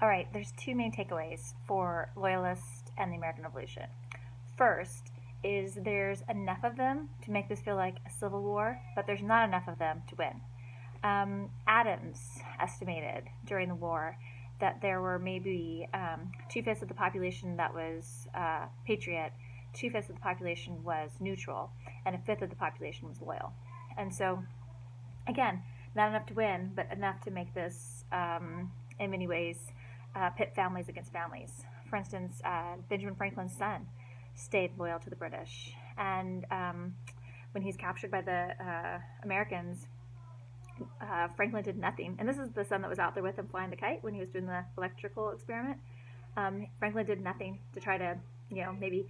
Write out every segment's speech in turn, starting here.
All right, there's two main takeaways for Loyalists and the American Revolution. First is there's enough of them to make this feel like a civil war, but there's not enough of them to win. Adams estimated during the war that there were maybe 2/5 of the population that was patriot, 2/5 of the population was neutral, and 1/5 of the population was loyal. And so, again, not enough to win, but enough to make this, in many ways, pit families against families. For instance, Benjamin Franklin's son stayed loyal to the British, and when he's captured by the Americans, Franklin did nothing. And this is the son that was out there with him flying the kite when he was doing the electrical experiment. Franklin did nothing to try to, maybe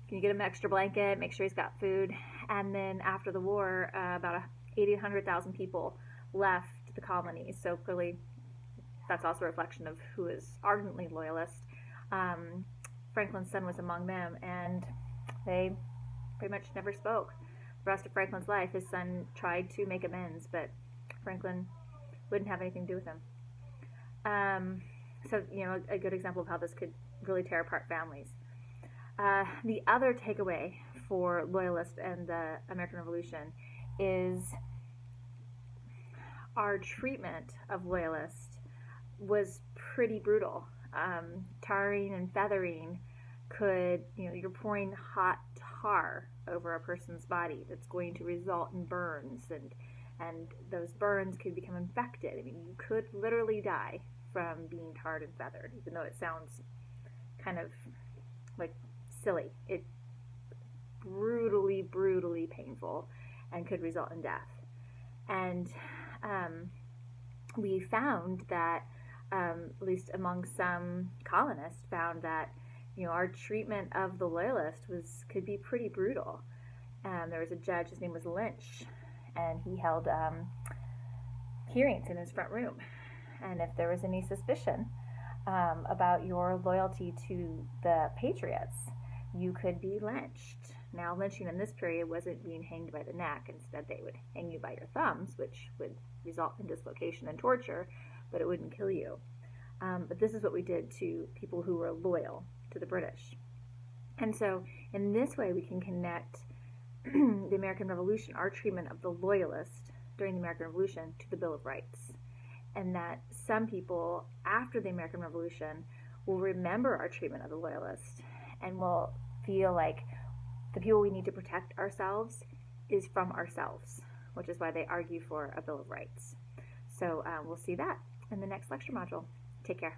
can you get him an extra blanket, make sure he's got food. And then after the war, about 100,000 people left the colonies. So clearly that's also a reflection of who is ardently loyalist. Franklin's son was among them, and they pretty much never spoke. The rest of Franklin's life, his son tried to make amends, but Franklin wouldn't have anything to do with him. So, a good example of how this could really tear apart families. The other takeaway for Loyalists and the American Revolution is our treatment of Loyalists was pretty brutal. Tarring and feathering could, you're pouring hot tar over a person's body that's going to result in burns, and those burns could become infected. I mean, you could literally die from being tarred and feathered, even though it sounds kind of like silly. It's brutally painful and could result in death. And we found that, at least among some colonists, found that our treatment of the Loyalist could be pretty brutal. There was a judge, his name was Lynch, and he held hearings in his front room. And if there was any suspicion about your loyalty to the Patriots, you could be lynched. Now, lynching in this period wasn't being hanged by the neck. Instead, they would hang you by your thumbs, which would result in dislocation and torture, but it wouldn't kill you. But this is what we did to people who were loyal to the British. And so, in this way, we can connect the American Revolution, our treatment of the Loyalist during the American Revolution, to the Bill of Rights. And that some people, after the American Revolution, will remember our treatment of the Loyalist and will feel like the people we need to protect ourselves is from ourselves, which is why they argue for a Bill of Rights. So we'll see that in the next lecture module. Take care.